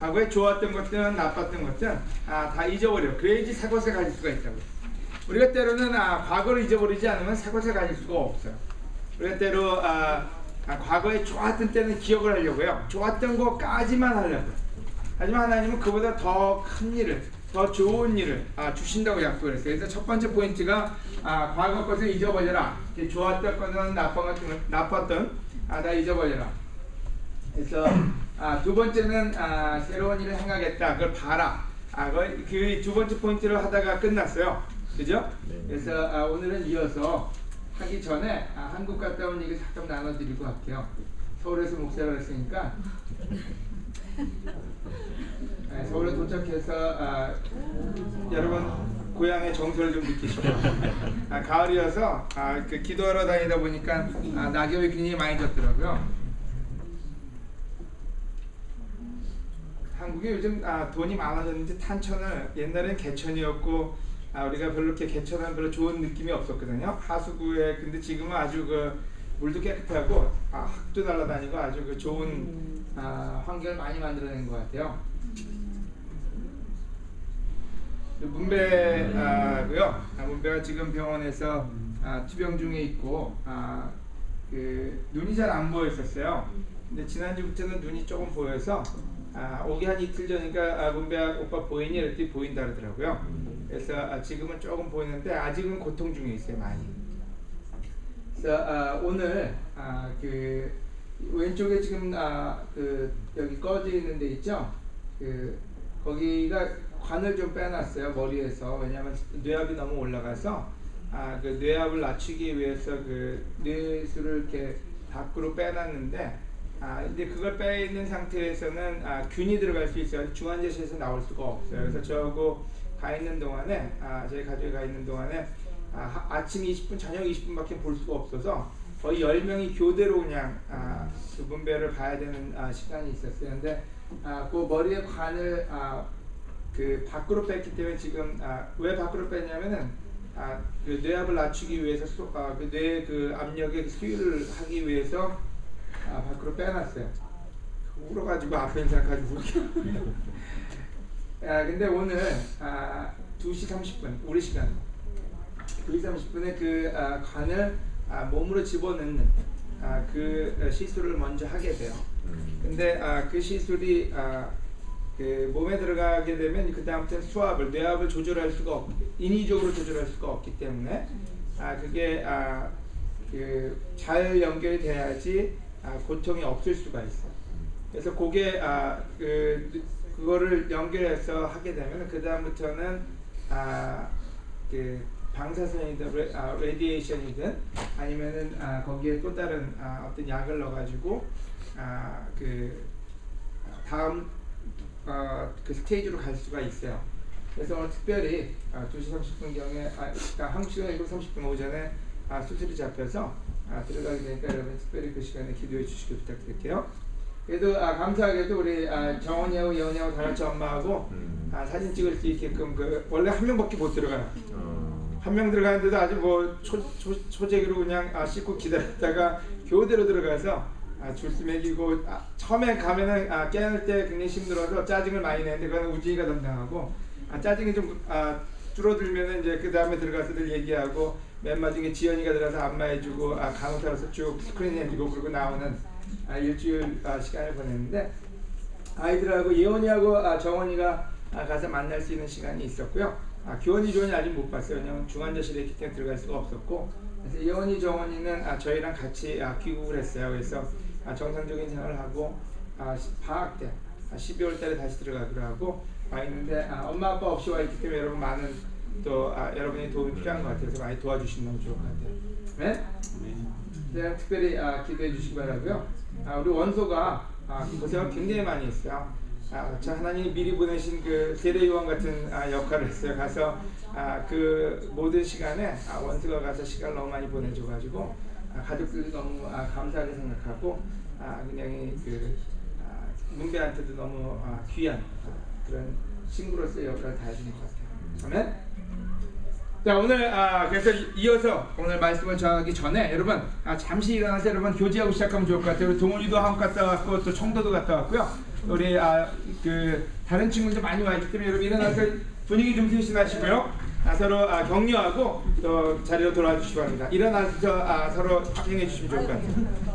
과거에 좋았던 것들은 나빴던 것들은 다 잊어버려. 그래야지 새 것을 가질 수가 있다고. 우리가 때로는 과거를 잊어버리지 않으면 새 것을 가질 수가 없어요. 우리가 때로 과거에 좋았던 때는 기억을 하려고요. 좋았던 것까지만 하려고요. 하지만 하나님은 그보다 더 큰 일을, 더 좋은 일을 주신다고 약속을 했어요. 그래서 첫 번째 포인트가 과거 것을 잊어버려라. 좋았던 것은 나빴던 다 잊어버려라. 그래서 두 번째는 새로운 일을 행하겠다. 그걸 봐라. 그 두 번째 포인트를 하다가 끝났어요. 그죠? 네. 그래서 오늘은 이어서 하기 전에 한국 갔다 온 얘기 잠깐 나눠드리고 할게요. 서울에서 목사를 했으니까 서울에 도착해서 여러분 고향의 정서를 좀 느끼시고 가을이어서 그 기도하러 다니다 보니까 낙엽이 굉장히 많이 졌더라고요. 한국이 요즘 돈이 많아졌는데 탄천을 옛날엔 개천이었고 우리가 별로 이렇게 개천은 별로 좋은 느낌이 없었거든요. 하수구에. 근데 지금은 아주 그 물도 깨끗하고 학도 날아다니고 아주 그 좋은 환경을 많이 만들어낸 것 같아요. 문배고요. 문배가 지금 병원에서 투병 중에 있고 그 눈이 잘 안 보였었어요. 근데 지난주부터는 눈이 조금 보여서 오기 한 이틀 전이니까 문배야 오빠 보이니? 이랬더니 보인다 그러더라고요. 그래서 지금은 조금 보이는데 아직은 고통 중에 있어요, 많이. 그래서 오늘 그 왼쪽에 지금 그 여기 꺼져 있는 데 있죠? 그 거기가 관을 좀 빼놨어요, 머리에서. 왜냐하면 뇌압이 너무 올라가서 그 뇌압을 낮추기 위해서 그 뇌수를 이렇게 밖으로 빼놨는데 근데 그걸 빼있는 상태에서는 균이 들어갈 수 있어요. 중환자실에서 나올 수가 없어요. 그래서 저하고 가 있는 동안에 저희 가족이 가 있는 동안에 아침 20분, 저녁 20분밖에 볼 수가 없어서 거의 10명이 교대로 그냥 그 문배를 봐야 되는 시간이 있었어요. 근데 그 머리에 관을 그 밖으로 뺐기 때문에 지금 왜 밖으로 뺐냐면은 그 뇌압을 낮추기 위해서 그 뇌 그 압력의 수유를 하기 위해서 밖으로 빼놨어요. 울어가지고 앞에 있는 사람 가지고 울게. 근데 오늘 2시 30분 우리 시간 2시 30분에 그 관을 몸으로 집어넣는 그 시술을 먼저 하게 돼요. 근데 그 시술이 그 몸에 들어가게 되면 그 다음부터는 수압을, 뇌압을 조절할 수가 인위적으로 조절할 수가 없기 때문에 그게 그 잘 연결이 돼야지 고통이 없을 수가 있어요. 그래서 그게 그거를 연결해서 하게 되면 그 다음부터는 그 방사선이든 레디에이션이든 아니면은 거기에 또 다른 어떤 약을 넣어가지고 그 다음 그 스테이지로 갈 수가 있어요. 그래서 오늘 특별히 2시 30분경에 한국 시간 7시 30분 오전에 수술이 잡혀서 들어가게 되니까 여러분 특별히 그 시간에 기도해 주시길 부탁드릴게요. 그래도 감사하게도 우리 정원이하고 예원이하고 다 같이 엄마하고 사진 찍을 수 있게끔 원래 한 명밖에 못 들어가요. 한 명 들어가는데도 아주 뭐 초재기로 그냥 씻고 기다렸다가 교대로 들어가서 줄수 매기고 처음에 가면은 깨어날 때 굉장히 힘들어서 짜증을 많이 내는데 그건 우진이가 담당하고 짜증이 좀 줄어들면은 이제 그 다음에 들어가서들 얘기하고 맨 마지막에 지연이가 들어가서 안마해주고 간호사로서 쭉 스크린 해주고 그러고 나오는 일주일 시간을 보냈는데 아이들하고 예원이하고 정원이가 가서 만날 수 있는 시간이 있었고요. 교원이 조원이 아직 못 봤어요. 왜냐면 중환자실에 있기 때문에 들어갈 수가 없었고 그래서 예원이 정원이는 저희랑 같이 귀국을 했어요. 그래서 정상적인 생활을 하고 방학 때 12월 달에 다시 들어가기로 하고 와 있는데 엄마 아빠 없이 와 있기 때문에 여러분 많은 또 여러분의 도움이 필요한 것 같아요. 그래서 많이 도와주시면 너무 좋을 것 같아요. 네? 제가 특별히 기도해 주시기 바라고요. 우리 원소가 고생을 굉장히 많이 했어요. 하나님이 미리 보내신 그 세례요한 같은 역할을 했어요. 가서 그 모든 시간에 원수가 가서 시간을 너무 많이 보내줘가지고 가족들이 너무 감사하게 생각하고 그냥 그 문배한테도 너무 귀한 그런 친구로서의 역할을 다 해주는 것 같아요. 아멘. 자 오늘 그래서 이어서 오늘 말씀을 전하기 전에 여러분 잠시 일어나서 여러분 교제하고 시작하면 좋을 것 같아요. 우리 동훈이도 한국 갔다 왔고 또 청도도 갔다 왔고요. 우리 그 다른 친구들 많이 와 있기 때문에 여러분 일어나서 분위기 좀 쇄신하시고요. 서로 격려하고 또 자리로 돌아와 주시기 바랍니다. 일어나서 서로 확인해 주시면 좋을 것 같아요.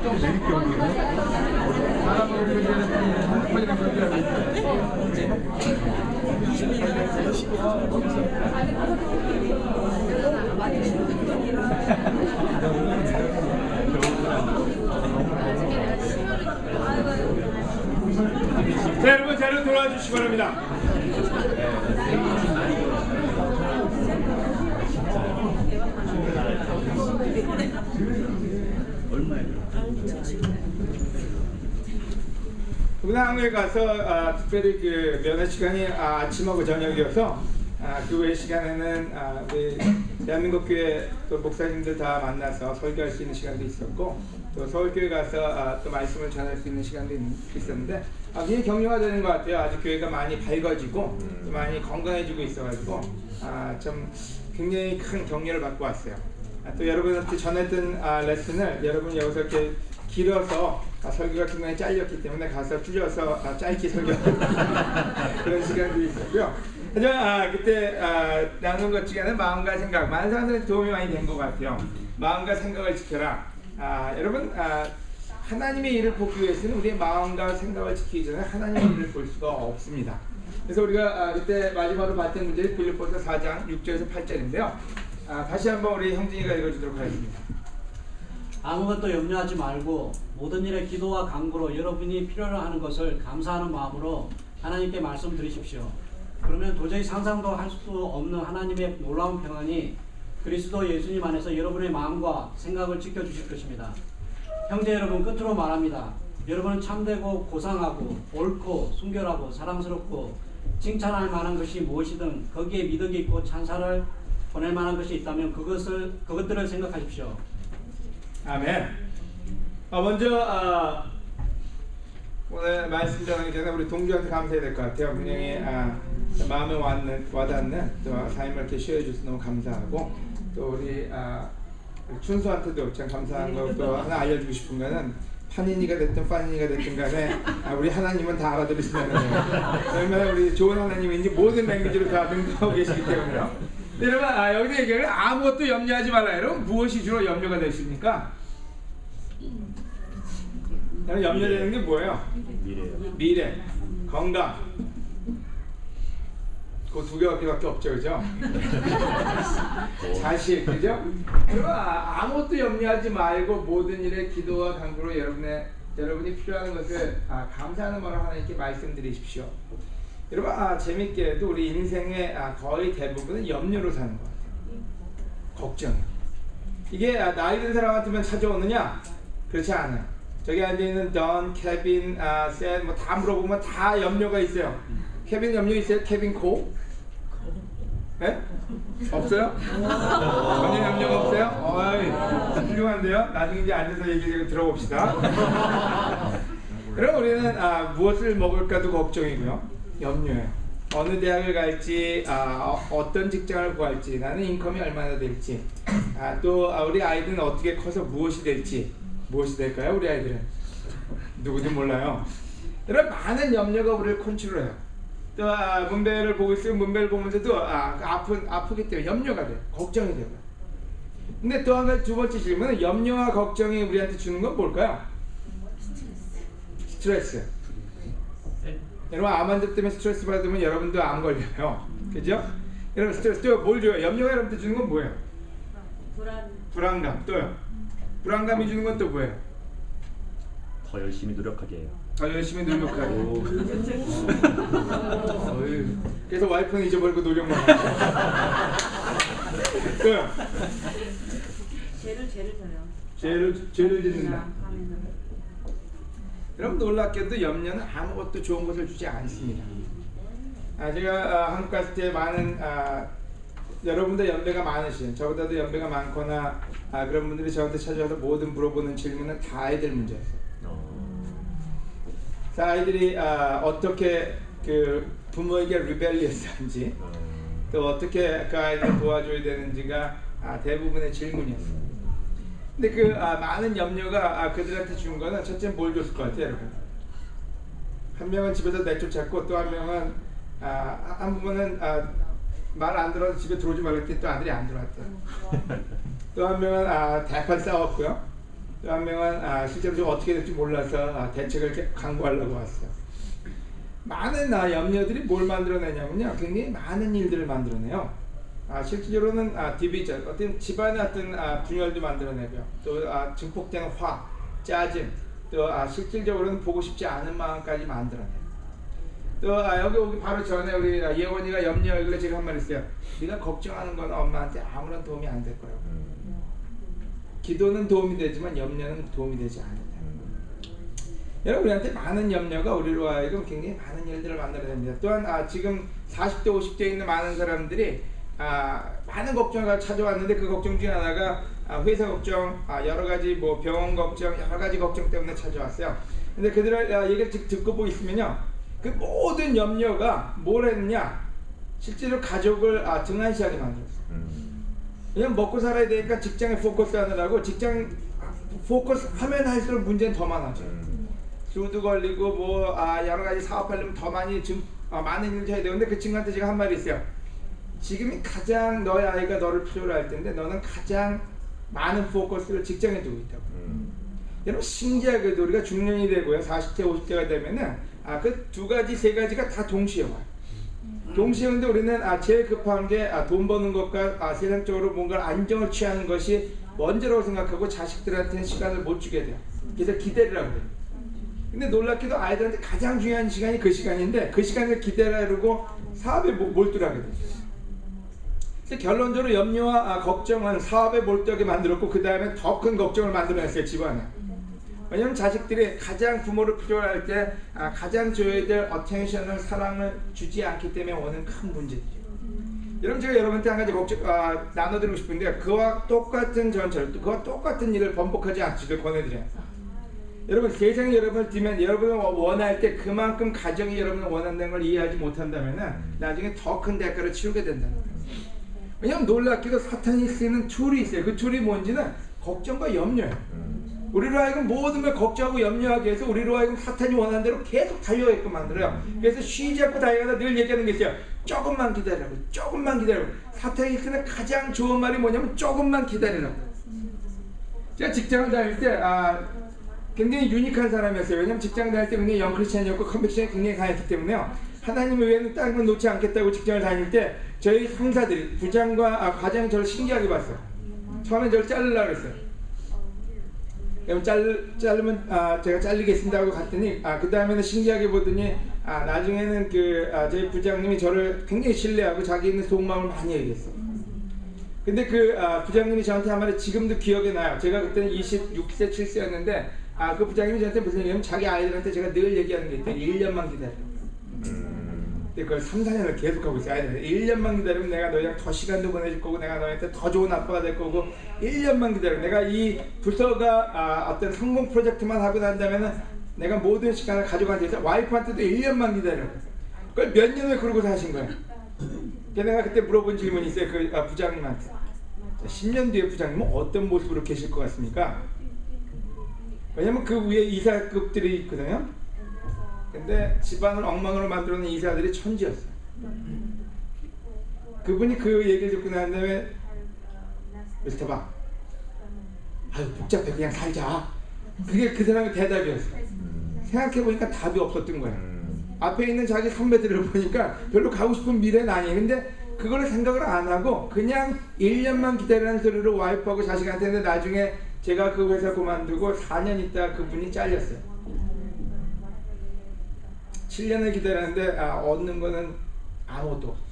좀 내릴게 오늘. 자, 여러분 자리로 돌아와 주시기 바랍니다. 우리 한국에 가서 특별히 그 면회 시간이 아침하고 저녁이어서 그 외 시간에는 우리 대한민국 교회 또 목사님들 다 만나서 설교할 수 있는 시간도 있었고 또 서울교회 가서 또 말씀을 전할 수 있는 시간도 있었는데 굉장히 격려가 되는 것 같아요. 아주 교회가 많이 밝아지고 또 많이 건강해지고 있어가지고 좀 굉장히 큰 격려를 받고 왔어요. 또 여러분한테 전했던 레슨을 여러분이 여기서 이렇게 길어서 설교가 중간에 잘렸기 때문에 가서 줄여서 짧게 설교하는 그런 시간도 있었고요. 하지만 그때 나눈 것 중에는 마음과 생각, 많은 사람들한테 도움이 많이 된 것 같아요. 마음과 생각을 지켜라. 여러분 하나님의 일을 보기 위해서는 우리의 마음과 생각을 지키기 전에 하나님의 일을 볼 수가 없습니다. 그래서 우리가 그때 마지막으로 봤던 문제는 빌립보서 4장 6절에서 8절인데요. 다시 한번 우리 형진이가 읽어주도록 하겠습니다. 아무것도 염려하지 말고 모든 일에 기도와 간구로 여러분이 필요로 하는 것을 감사하는 마음으로 하나님께 말씀드리십시오. 그러면 도저히 상상도 할 수 없는 하나님의 놀라운 평안이 그리스도 예수님 안에서 여러분의 마음과 생각을 지켜주실 것입니다. 형제 여러분, 끝으로 말합니다. 여러분은 참되고 고상하고 옳고 순결하고 사랑스럽고 칭찬할 만한 것이 무엇이든 거기에 미덕이 있고 찬사를 보낼 만한 것이 있다면 그것들을 생각하십시오. 아멘. 먼저 오늘 말씀 전하기 전에 우리 동주한테 감사해야 될 것 같아요. 분명히 마음에 와닿는 또 삶을 이렇게 쉬어줘서 너무 감사하고 또 우리 춘수한테도 참 감사한 것도 하나 알려주고 싶은 거는 판인이가 됐든 파닌이가 됐든 간에 우리 하나님은 다 알아들으시다는 거예요. 얼마나 우리 좋은 하나님인지 모든 랭귀지로 다 등장하고 계시기 때문에요. 여러분 여기서 얘기하는 아무것도 염려하지 말라. 여러분 무엇이 주로 염려가 되십니까? 염려되는 게 뭐예요? 미래, 건강. 그 두 개밖에 없죠, 그죠? 자식, 그죠? 여러분 아무것도 염려하지 말고 모든 일에 기도와 간구로 여러분이 필요한 것을 감사하는 마음으로 하나님께 말씀드리십시오. 여러분 재밌게도 우리 인생의 거의 대부분은 염려로 사는 것 같아요. 걱정. 이게 나이 든 사람한테만 찾아오느냐? 그렇지 않아요. 저기 앉아있는 던, 케빈, 셋 뭐 다 물어보면 다 염려가 있어요. 케빈 염려 있어요? 케빈 코? 네? 없어요? 전혀 염려가 없어요? 어이, 훌륭한데요? 나중에 이제 앉아서 얘기 들어봅시다. 그럼 우리는 무엇을 먹을까도 걱정이고요. 염려해요. 어느 대학을 갈지, 어떤 직장을 구할지, 나는 인컴이 얼마나 될지, 또 우리 아이들은 어떻게 커서 무엇이 될지. 무엇이 될까요? 우리 아이들은 누구도 몰라요. 여러분 많은 염려가 우리를 컨트롤해요. 또 문배를 보고 있으면 문배를 보면서도 아프기 때문에 염려가 돼요. 걱정이 돼요. 근데 또 한 가지 두 번째 질문은 염려와 걱정이 우리한테 주는 건 뭘까요? 스트레스. 여러분 암 환자 때문에 스트레스 받으면 여러분도 암 걸려요. 그죠? 여러분 스트레스 또 뭘 줘요? 염려가 여러분한테 주는 건 뭐예요? 불안감. 또요? 불안감이 주는 건 또 뭐예요? 더 열심히 노력하게 해요. 더 열심히 노력하게. 그래서 와이프는 잊어버리고 노력만 하고. 또요? 죄를 짓는다. 여러분 놀랍게도 염려는 아무것도 좋은 것을 주지 않습니다. 제가 한국 갔을 때 많은 여러분도 연배가 많으신, 저보다도 연배가 많거나 그런 분들이 저한테 찾아와서 모든 물어보는 질문은 다 아이들 문제였어요. 아이들이 어떻게 그 부모에게 리벨리어스한지 또 어떻게 그 아이들을 도와줘야 되는지가 대부분의 질문이었어요. 근데 그 많은 염려가 그들한테 준 거는 첫째 뭘 줬을 것 같아요, 여러분? 한 명은 집에서 내쫓았고 또 한 명은 한 부분은 말 안 들어서 집에 들어오지 말라 했더니 또 아들이 안 들어왔대요. 또 한 명은 대판 싸웠고요. 또 한 명은 실제로 좀 어떻게 될지 몰라서 대책을 강구하려고 왔어요. 많은 염려들이 뭘 만들어내냐면요, 굉장히 많은 일들을 만들어내요. 실질적으로는 디비전, 어떤 집안의 어떤 분열도 만들어내고요. 또 증폭되는 화, 짜증, 또 실질적으로는 보고 싶지 않은 마음까지 만들어내요. 또 여기 오기 바로 전에 우리 예원이가 염려 얼굴에 제가 한 말 있어요. 네가 걱정하는 건 엄마한테 아무런 도움이 안 될 거라고. 기도는 도움이 되지만 염려는 도움이 되지 않는다. 여러분, 우리한테 많은 염려가 우리로 하여금 굉장히 많은 일들을 만들어냅니다. 또한 지금 40대 50대에 있는 많은 사람들이 많은 걱정을 찾아왔는데 그 걱정 중에 하나가 회사 걱정, 여러 가지 뭐 병원 걱정, 여러 가지 걱정 때문에 찾아왔어요. 근데 그들의 얘기를 듣고 보고 있으면요, 그 모든 염려가 뭘 했느냐, 실제로 가족을 등한시하게 만들었어요. 왜냐면 먹고 살아야 되니까 직장에 포커스 하느라고 직장 포커스 하면 할수록 문제는 더 많아져. 수도 걸리고 뭐 여러 가지 사업하려면 더 많이 많은 일을 해야 되는데 그 친구한테 제가 한 말이 있어요. 지금이 가장 너의 아이가 너를 필요로 할 텐데 너는 가장 많은 포커스를 직장에 두고 있다고. 여러분, 신기하게도 우리가 중년이 되고요, 40대 50대가 되면은 그 두 가지 세 가지가 다 동시에 와요. 동시에 오는데 우리는 제일 급한 게 돈 버는 것과 세상적으로 뭔가 안정을 취하는 것이 먼저라고 생각하고 자식들한테는 시간을 못 주게 돼요. 그래서 기다리라고 해요. 근데 놀랍게도 아이들한테 가장 중요한 시간이 그 시간인데 그 시간을 기다리려고 사업에 몰두하게 돼요. 근데 결론적으로 염려와 걱정은 사업에 몰두하게 만들었고 그 다음에 더 큰 걱정을 만들어냈어요, 집안에. 왜냐면 자식들이 가장 부모를 필요로 할 때 가장 줘야 될 어텐션을, 사랑을 주지 않기 때문에 오는 큰 문제들이죠. 여러분, 제가 여러분한테 한 가지 나눠드리고 싶은데 그와 똑같은 전철, 그와 똑같은 일을 번복하지 않기를 권해드려요. 여러분, 세상이 여러분을 뒤면 여러분을 원할 때 그만큼 가정이 여러분을 원한다는 걸 이해하지 못한다면 나중에 더 큰 대가를 치르게 된다는 거예요. 왜냐하면 놀랍게도 사탄이 쓰는 툴이 있어요. 그 툴이 뭔지는 걱정과 염려예요. 우리로 하여금 모든 걸 걱정하고 염려하게 해서 우리로 하여금 사탄이 원하는 대로 계속 달려있고 만들어요. 그래서 쉬지 않고 달려가다 늘 얘기하는 게 있어요. 조금만 기다리라고, 조금만 기다리라고. 사탄이 쓰는 가장 좋은 말이 뭐냐면 조금만 기다리라고. 제가 직장을 다닐 때 굉장히 유니크한 사람이었어요. 왜냐면 직장 다닐 때 굉장히 영크리스찬이었고 컨빅션이 굉장히 강했기 때문에요. 하나님 외에는 다른 건 놓지 않겠다고 직장을 다닐 때 저희 상사들이, 부장과 과장이 저를 신기하게 봤어요. 처음에 저를 자르려고 했어요. 자르면 제가 잘리겠습니다 하고 갔더니 그 다음에는 신기하게 보더니 나중에는 저희 부장님이 저를 굉장히 신뢰하고 자기 있는 속마음을 많이 얘기했어요. 근데 부장님이 저한테 한 말이 지금도 기억에 나요. 제가 그때는 26세 7세였는데 그 부장님이 저한테 무슨 얘기냐면 자기 아이들한테 제가 늘 얘기하는 게 있대요. 1년만 기다려. 근데 그걸 3, 4년을 계속하고 있어요. 아이들한테 1년만 기다리면 내가 너희랑 더 시간도 보내줄 거고 내가 너희한테 더 좋은 아빠가 될 거고 1년만 기다려. 내가 이 부서가 어떤 성공 프로젝트만 하고 난다면은 내가 모든 시간을 가져가는 데서 와이프한테도 1년만 기다려. 그걸 몇 년을 그러고서 하신 거예요. 내가 그때 물어본 질문이 있어요. 그 부장님한테. 10년 뒤에 부장님은 어떤 모습으로 계실 것 같습니까? 왜냐면 그 위에 이사급들이 있거든요. 근데 집안을 엉망으로 만들어 놓은 이사들이 천지였어요. 그분이 그 얘기를 듣고 난 다음에 미스터박, 아유 복잡해, 그냥 살자. 그게 그 사람의 대답이었어요. 생각해보니까 답이 없었던 거야. 앞에 있는 자기 선배들을 보니까 별로 가고 싶은 미래는 아니에요. 근데 그걸 생각을 안 하고 그냥 1년만 기다리라는 소리로 와이프하고 자식한테 했는데, 나중에 제가 그 회사 그만두고 4년 있다 그분이 잘렸어요. 7년을 기다렸는데 얻는 거는 아무것도 없어요.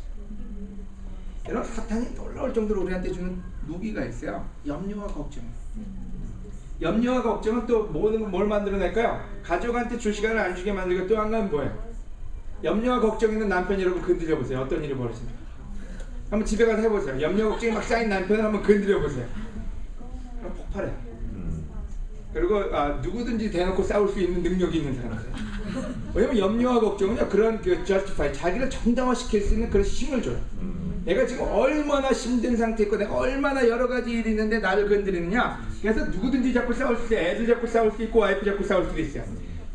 여러분, 사탄이 놀라울 정도로 우리한테 주는 무기가 있어요. 염려와 걱정. 염려와 걱정은 또 뭘 만들어낼까요? 가족한테 줄 시간을 안 주게 만들고, 또 한 가지는 뭐예요? 염려와 걱정 있는 남편 여러분 건드려 보세요. 어떤 일이 벌어집니까? 한번 집에 가서 해보세요. 염려 걱정이 막 쌓인 남편을 한번 건드려 보세요. 그럼 폭발해요. 그리고 누구든지 대놓고 싸울 수 있는 능력이 있는 사람이에요. 왜냐면 염려와 걱정은요, 그런 justify, 자기를 정당화시킬 수 있는 그런 힘을 줘요. 내가 지금 얼마나 힘든 상태 있고 내가 얼마나 여러 가지 일이 있는데 나를 건드리느냐. 그래서 누구든지 자꾸 싸울 수 있어요. 애들 자꾸 싸울 수 있고 와이프 자꾸 싸울 수도 있어요.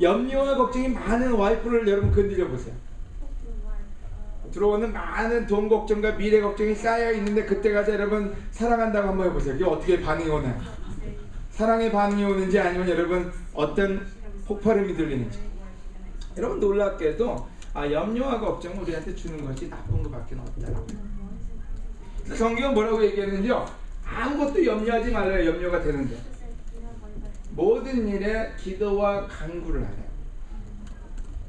염려와 걱정이 많은 와이프를 여러분 건드려 보세요. 들어오는 많은 돈 걱정과 미래 걱정이 쌓여 있는데, 그때 가서 여러분 사랑한다고 한번 해보세요. 이게 어떻게 반응이 오나요? 사랑의 반응이 오는지, 아니면 여러분 어떤 폭발음이 들리는지. 여러분 놀랍게도 염려와 걱정은 우리한테 주는 것이 나쁜 것밖에 없다라고요. 성경은 뭐라고 얘기했는지요? 아무것도 염려하지 말아요. 염려가 되는데 모든 일에 기도와 간구를 하래요.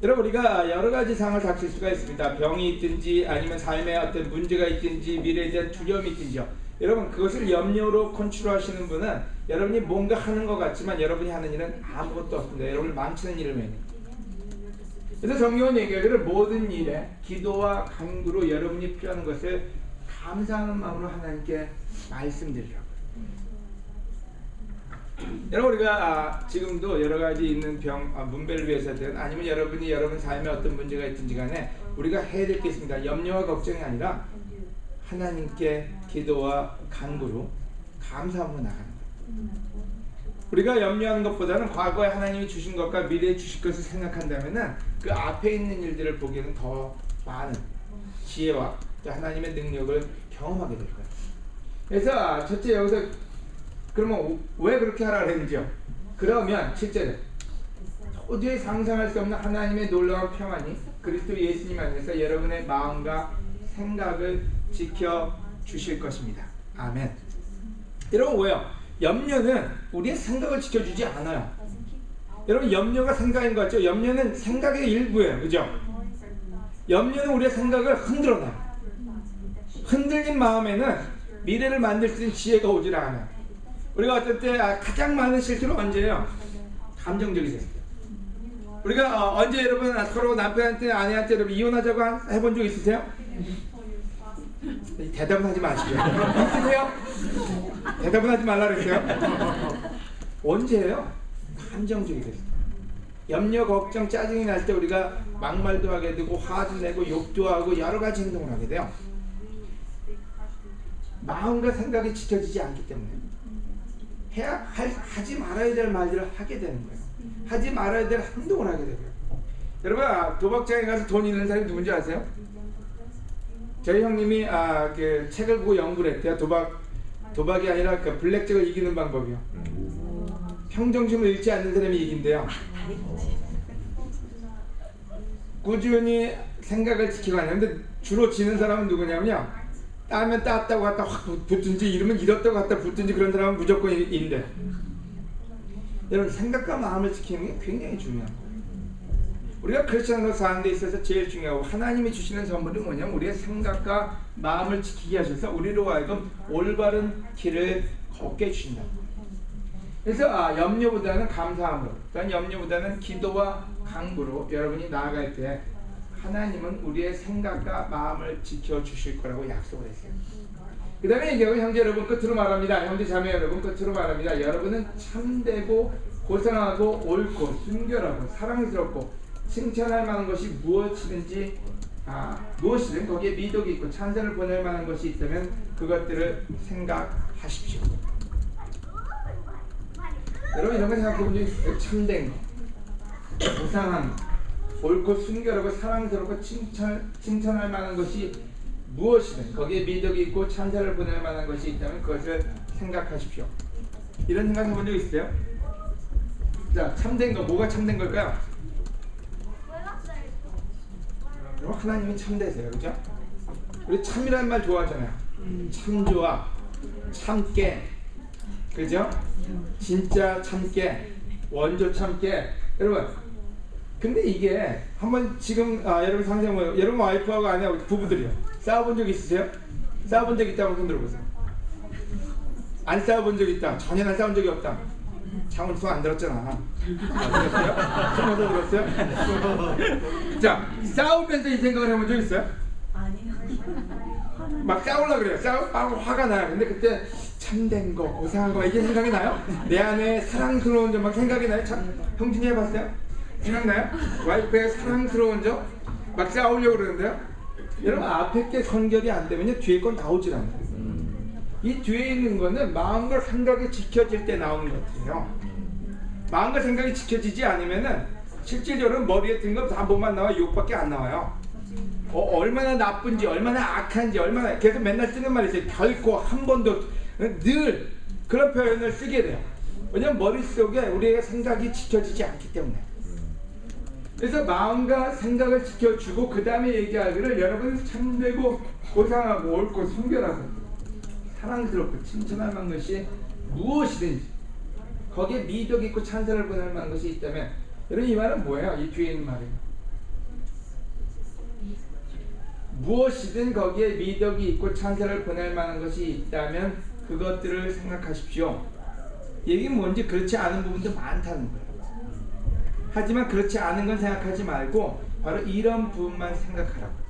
여러분, 우리가 여러 가지 상을 닥칠 수가 있습니다. 병이 있든지 아니면 삶에 어떤 문제가 있든지 미래에 대한 두려움이 있든지요. 여러분, 그것을 염려로 컨트롤하시는 분은 여러분이 뭔가 하는 것 같지만 여러분이 하는 일은 아무것도 없습니다. 여러분을 망치는 일을 해요. 그래서 성경은 얘기하기를 모든 일에 기도와 간구로 여러분이 필요한 것을 감사하는 마음으로 하나님께 말씀드리라고요. 여러분, 우리가 지금도 여러 가지 있는 문제를 위해서든 아니면 여러분이 여러분 삶에 어떤 문제가 있든지 간에 우리가 해야 될 게 있습니다. 염려와 걱정이 아니라 하나님께 기도와 간구로 감사함으로 나가는 거예요. 우리가 염려하는 것보다는 과거에 하나님이 주신 것과 미래에 주실 것을 생각한다면 그 앞에 있는 일들을 보기에는 더 많은 지혜와 하나님의 능력을 경험하게 될 거예요. 그래서 첫째, 여기서 그러면 왜 그렇게 하라 그랬는지요? 그러면 7절에 도저히 상상할 수 없는 하나님의 놀라운 평안이 그리스도 예수님 안에서 여러분의 마음과 생각을 지켜주실 것입니다. 아멘. 여러분, 왜요? 염려는 우리의 생각을 지켜주지 않아요. 여러분, 염려가 생각인 것 같죠? 염려는 생각의 일부예요. 그죠? 염려는 우리의 생각을 흔들어놔요. 흔들린 마음에는 미래를 만들 수 있는 지혜가 오질 않아요. 우리가 어떤 때 가장 많은 실수는 언제예요? 감정적이 됐을 때. 우리가 언제 여러분 서로 남편한테 아내한테 여러분 이혼하자고 해본 적 있으세요? 대답은 하지 마시고요. 있으세요? 대답은 하지 말라 그랬어요? 언제예요? 감정적이 됐을 때. 염려, 걱정, 짜증이 날 때 우리가 막말도 하게 되고 화도 내고 욕도 하고 여러 가지 행동을 하게 돼요. 마음과 생각이 지켜지지 않기 때문에 하지 말아야 될 말들을 하게 되는 거예요. 하지 말아야 될 행동을 하게 되고요. 여러분, 도박장에 가서 돈 잃는 사람이 누군지 아세요? 저희 형님이 그 책을 보고 연구를 했대요. 도박이 아니라 그 블랙잭을 이기는 방법이요. 평정심을 잃지 않는 사람이 이긴대요. 꾸준히 생각을 지키고 하는데 주로 지는 사람은 누구냐면요, 따면 땄다고 갖다 확 붙든지 이러면 잃었다고 갖다 붙든지 그런 사람은 무조건 인데, 여러분 생각과 마음을 지키는 게 굉장히 중요한 거예요. 우리가 크리스천으로 사는 데 있어서 제일 중요하고 하나님이 주시는 선물이 뭐냐면 우리의 생각과 마음을 지키게 하셔서 우리로 하여금 올바른 길을 걷게 해주신다. 그래서 염려보다는 감사함으로, 또한 염려보다는 기도와 간구로 여러분이 나아갈 때 하나님은 우리의 생각과 마음을 지켜주실 거라고 약속을 했어요. 그 다음에 얘기하고, 형제 여러분 끝으로 말합니다. 형제 자매 여러분 끝으로 말합니다. 여러분은 참되고 고상하고 옳고 순결하고 사랑스럽고 칭찬할 만한 것이 무엇이든 거기에 미덕이 있고 찬사를 보낼 만한 것이 있다면 그것들을 생각하십시오. 여러분, 이런 거 생각해본 적이 있어요? 참된 거, 고상한 거, 옳고 순결하고 사랑스럽고 칭찬할 만한 것이 무엇이든 거기에 미덕이 있고 찬사를 보낼 만한 것이 있다면 그것을 생각하십시오. 이런 생각 해본 적 있어요? 자, 참된 거 뭐가 참된 걸까요? 하나님이 참되세요, 그죠? 우리 참이라는 말 좋아하잖아요. 참 좋아, 참깨, 그죠? 진짜 참깨, 원조 참깨. 여러분, 근데 이게 한번 지금 여러분 상상해보세요. 여러분 와이프하고 아내하고 부부들이요, 싸워본 적 있으세요? 싸워본 적 있다고 손 들어보세요. 안 싸워본 적 있다. 전혀 안 싸운 적이 없다. 창훈 손 안 들었잖아. 들었어요? 손 들었어요? 자, 싸우면서 이 생각을 해본 적 있어요? 아니요. 막 싸우려고 그래요. 화가 나요. 근데 그때 참된 거, 고상한 거 이게 생각이 나요? 내 안에 사랑스러운 점 막 생각이 나요? 형준이 해봤어요? 생각나요? 와이프의 사랑스러운 점? 막 싸우려고 그러는데요? 여러분, 앞에 게 선결이 안 되면요, 뒤에 건 나오질 않아요. 이 뒤에 있는 거는 마음과 생각이 지켜질 때 나오는 것 같아요. 마음과 생각이 지켜지지 않으면은 실질적으로 머리에 든 거 다 뭐만 나와? 욕밖에 안 나와요. 얼마나 나쁜지, 얼마나 악한지, 얼마나 계속 맨날 쓰는 말이 있어요. 결코 한 번도, 늘 그런 표현을 쓰게 돼요. 왜냐면 머릿속에 우리의 생각이 지켜지지 않기 때문에. 그래서 마음과 생각을 지켜주고 그 다음에 얘기하기를 여러분 참되고 고상하고 옳고 순결하고 사랑스럽고 칭찬할 만한 것이 무엇이든지 거기에 미덕이 있고 찬사를 보낼 만한 것이 있다면, 여러분 이 말은 뭐예요? 이 뒤에 있는 말은 무엇이든 거기에 미덕이 있고 찬사를 보낼 만한 것이 있다면 그것들을 생각하십시오. 얘기는 뭔지 그렇지 않은 부분도 많다는 거예요. 하지만 그렇지 않은 건 생각하지 말고 바로 이런 부분만 생각하라고.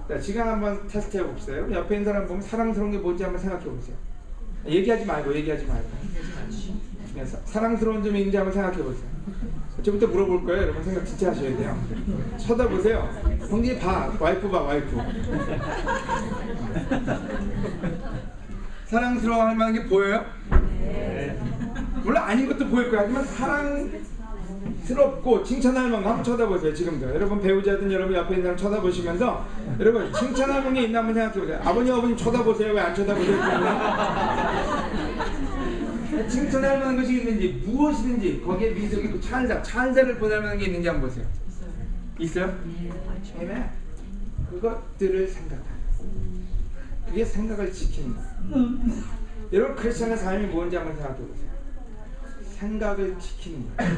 자, 지금 한번 테스트 해봅시다. 옆에 있는 사람 보면 사랑스러운 게 뭔지 한번 생각해 보세요. 얘기하지 말고. 사랑스러운 점이 있는지 한번 생각해 보세요. 저부터 물어볼 거예요. 여러분 생각 진짜 하셔야 돼요. 쳐다보세요. 형님 봐. 와이프 봐. 와이프. 사랑스러워할 만한 게 보여요? 네. 물론 아닌 것도 보일 거예요. 하지만 사랑스럽고 칭찬할 만한 거 한번 쳐다보세요. 지금도 여러분 배우자든 여러분 옆에 있는 사람 쳐다보시면서 여러분 칭찬할 만한 게 있나 한번 생각해 보세요. 아버님 쳐다보세요. 왜 안 쳐다보세요? 칭찬할 만한 것이 있는지 무엇이든지 거기에 미덕이 있고 찬사를 보낼 만한 게 있는지 한번 보세요. 있어요? 네. 그것들을 생각하는, 그게 생각을 지키는 거예요. 여러분 크리스천의 삶이 뭔지 한번 생각해 보세요. 생각을 지키는 거예요.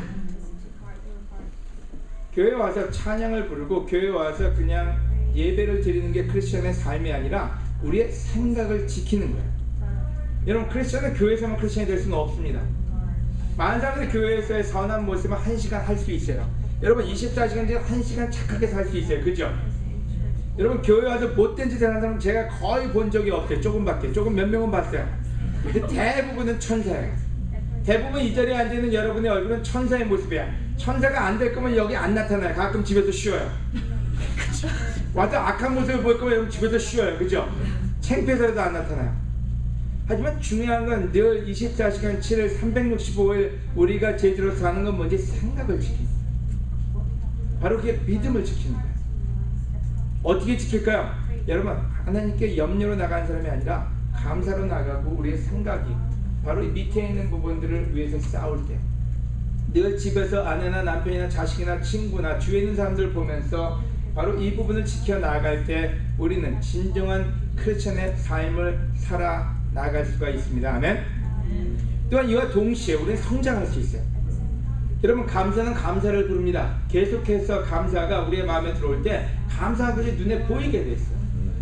교회 와서 찬양을 부르고 교회 와서 그냥 예배를 드리는 게 크리스천의 삶이 아니라 우리의 생각을 지키는 거예요. 여러분 크리스천은 교회에서만 크리스천이 될 수는 없습니다. 많은 사람들이 교회에서의 선한 모습을 1시간 할 수 있어요. 여러분 24시간 중에 1시간 착하게 살 수 있어요. 그죠? 여러분 교회 와서 못된 짓을 하는 사람 제가 거의 본 적이 없어요. 조금 몇 명은 봤어요. 근데 대부분은 천사예요. 대부분 이 자리에 앉아있는 여러분의 얼굴은 천사의 모습이야. 천사가 안 될 거면 여기 안 나타나요. 가끔 집에서 쉬어요. 와서 악한 모습을 볼 거면 여러분 집에서 쉬어요. 그죠? 창피해서라도 안 나타나요. 하지만 중요한 건 늘 24시간 7일 365일 우리가 제자로서 하는 건 뭔지 생각을 지키는 거예요. 바로 그게 믿음을 지키는 거예요. 어떻게 지킬까요? 여러분 하나님께 염려로 나가는 사람이 아니라 감사로 나가고 우리의 생각이 바로 이 밑에 있는 부분들을 위해서 싸울 때, 늘 집에서 아내나 남편이나 자식이나 친구나 주위에 있는 사람들을 보면서 바로 이 부분을 지켜나갈 때 우리는 진정한 크리스천의 삶을 살아나갈 수가 있습니다. 아멘. 또한 이와 동시에 우리는 성장할 수 있어요. 여러분 감사는 감사를 부릅니다. 계속해서 감사가 우리의 마음에 들어올 때 감사한 것이 눈에 보이게 돼 있어요.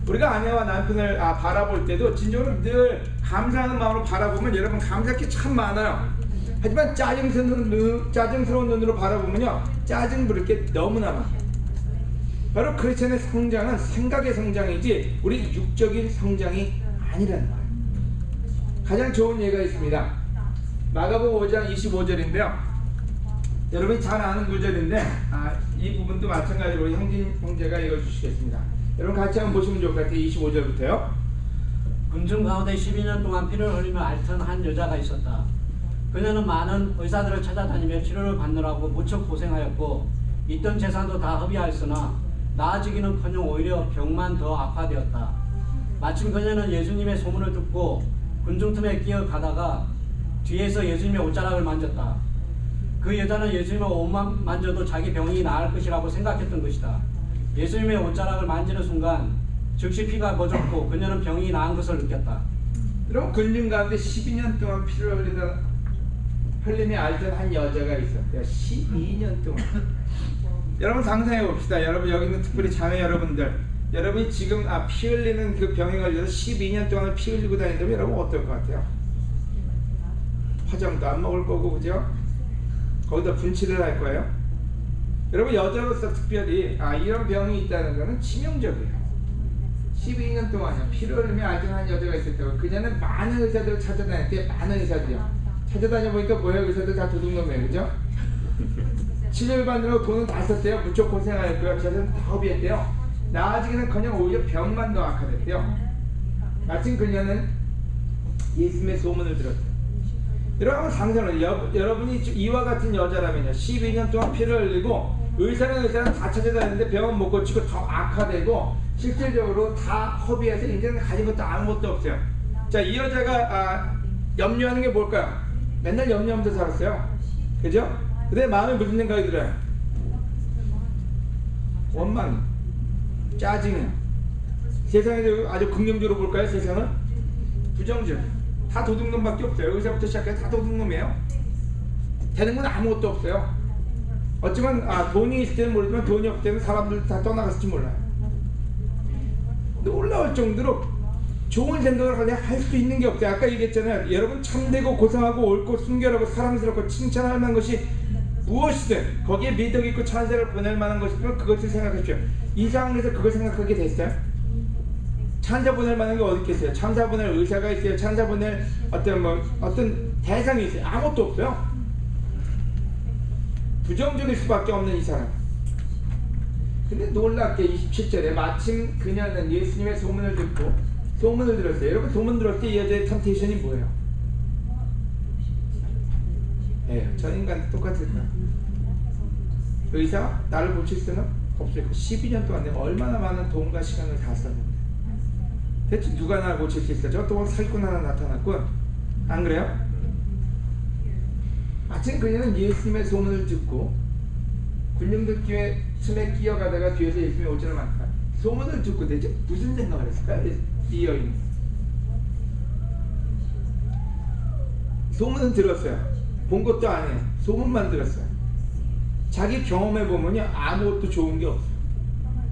우리가 아내와 남편을 바라볼 때도 진정으로 늘 감사하는 마음으로 바라보면 여러분 감사할 게 참 많아요. 하지만 짜증스러운 눈으로 바라보면요 짜증 부를 게 너무나 많아요. 바로 크리스천의 성장은 생각의 성장이지 우리 육적인 성장이 아니라는 거예요. 가장 좋은 예가 있습니다. 마가복음 5장 25절인데요. 여러분이 잘 아는 구절인데 이 부분도 마찬가지로 형진 형제가 읽어주시겠습니다. 여러분 같이 한번 보시면 좋을 것 같아요. 25절부터요. 군중 가운데 12년 동안 피를 흘리며 앓던 한 여자가 있었다. 그녀는 많은 의사들을 찾아다니며 치료를 받느라고 무척 고생하였고 있던 재산도 다 허비하였으나 나아지기는커녕 오히려 병만 더 악화되었다. 마침 그녀는 예수님의 소문을 듣고 군중 틈에 끼어가다가 뒤에서 예수님의 옷자락을 만졌다. 그 여자는 예수님의 옷만 만져도 자기 병이 나을 것이라고 생각했던 것이다. 예수님의 옷자락을 만지는 순간 즉시 피가 멎었고 그녀는 병이 나은 것을 느꼈다. 여러분, 군중 가운데 12년 동안 피를 흘리며 앓던 한 여자가 있었대요. 12년 동안. 여러분 상상해 봅시다. 여러분 여기 있는 특별히 자매 여러분들, 여러분이 지금 피 흘리는 그 병에 걸려서 12년 동안 피 흘리고 다닌다면 여러분 어떨 것 같아요? 화장도 안 먹을 거고, 그죠? 거기다 분칠을 할 거예요. 여러분 여자로서 특별히 이런 병이 있다는 것은 치명적이에요. 12년 동안요 피를 흘리며 앓던 한 여자가 있었다고. 그녀는 많은 의사들을 찾아다녔대요. 많은 의사들이요. 찾아다녀보니까 뭐예요? 의사들 다 도둑놈이에요, 그죠? 치료를 받느라고 돈은 다 썼대요. 무척 고생하였고요. 재산은 다 허비했대요. 나아지기는커녕 오히려 병만 더 악화됐대요. 마침 그녀는 예수님의 소문을 들었대요. 여러분 상상을, 여러분이 이와 같은 여자라면요 12년 동안 피를 흘리고 의사는 다 찾아다녔는데 병은 못 고치고 더 악화되고 실질적으로 다 허비해서 이제는 가진 것도 아무것도 없어요. 자, 이 여자가 염려하는 게 뭘까요? 맨날 염려하면서 살았어요. 그죠? 근데 마음에 무슨 생각이 들어요? 원망이, 짜증이. 세상에 아주 긍정적으로 볼까요? 세상은 부정적. 다 도둑놈밖에 없어요. 의사부터 시작해서 다 도둑놈이에요. 되는 건 아무것도 없어요. 어쩌면 돈이 있을 때는 모르지만 돈이 없을 때는 사람들 다 떠나갔을지 몰라요. 놀라울 정도로 좋은 생각을 할 수 있는 게 없어요. 아까 얘기했잖아요. 여러분 참되고 고상하고 옳고 순결하고 사랑스럽고 칭찬할 만한 것이 무엇이든 거기에 미덕 있고 찬사를 보낼 만한 것이면 그것을 생각하십시오. 이 상황에서 그걸 생각하게 됐어요? 찬사 보낼 만한 게 어디 있겠어요? 찬사 보낼 의사가 있어요? 찬사 보낼 어떤 대상이 있어요? 아무것도 없어요. 부정적일 수밖에 없는 이 사람. 근데 놀랍게 27절에 마침 그녀는 예수님의 소문을 들었어요. 여러분 소문 들었을 때 이 여자의 템테이션이 뭐예요? 저 인간도 똑같을 거야. 의사 나를 고칠 수는 없어요. 12년 동안 내가 얼마나 많은 돈과 시간을 다 썼는데 대체 누가 나를 고칠 수 있어? 저 또 사기꾼 하나 나타났군. 안 그래요? 마침 그녀는 예수님의 소문을 듣고 군중들 틈에 끼어가다가 뒤에서 예수님의 옷자락을 만졌다. 소문을 듣고 대체 무슨 생각을 했을까요? 이 여인이 소문은 들었어요. 본 것도 아니에요. 소문만 들었어요. 자기 경험해보면요 아무것도 좋은 게 없어요.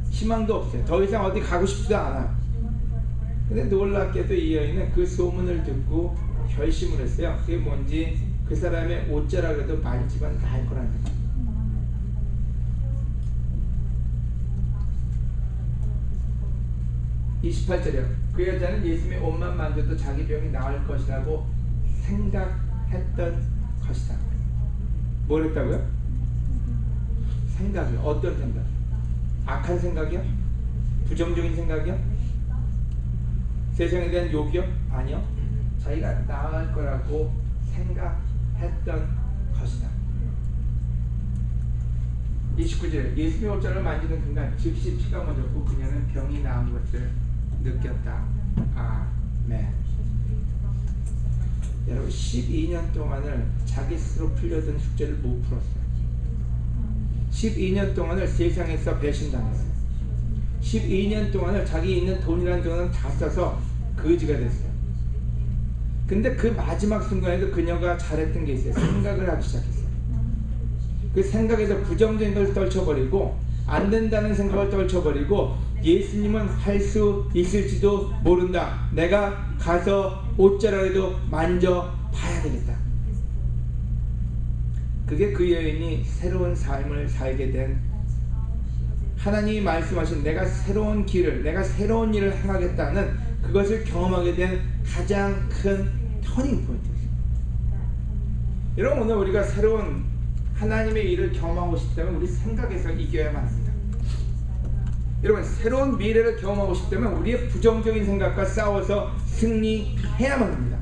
희망도 없어요. 더 이상 어디 가고 싶지도 않아요. 근데 놀랍게도 이 여인은 그 소문을 듣고 결심을 했어요. 그게 뭔지 그 사람의 옷자락이라도 만지면 나을 거라는 거죠. (28절이요) 그 여자는 예수님의 옷만 만져도 자기 병이 나을 것이라고 생각했던 것이다. 뭘 했다고요? 생각이요. 어떤 생각? 악한 생각이요? 부정적인 생각이요? 세상에 대한 욕이요? 아니요. 자기가 나을 거라고 생각했던 것이다. 29절 예수님의 옷자락을 만지는 순간 즉시 피가 멎었고 그녀는 병이 나은 것을 느꼈다. 아멘. 여러분 12년 동안을 자기 스스로 풀려던 숙제를 못 풀었어요. 12년 동안을 세상에서 배신당했어요. 12년 동안을 자기 있는 돈이라는 돈은 다 써서 거지가 됐어요. 근데 그 마지막 순간에도 그녀가 잘했던 게 있어요. 생각을 하기 시작했어요. 그 생각에서 부정적인 걸 떨쳐버리고 안 된다는 생각을 떨쳐버리고 예수님은 할 수 있을지도 모른다. 내가 가서 옷자락이라도 만져봐야 되겠다. 그게 그 여인이 새로운 삶을 살게 된, 하나님이 말씀하신 내가 새로운 길을, 내가 새로운 일을 행하겠다는 그것을 경험하게 된 가장 큰 터닝 포인트였어요. 여러분 오늘 우리가 새로운 하나님의 일을 경험하고 싶다면 우리 생각에서 이겨야만 합니다. 여러분 새로운 미래를 경험하고 싶다면 우리의 부정적인 생각과 싸워서 승리해야만 합니다.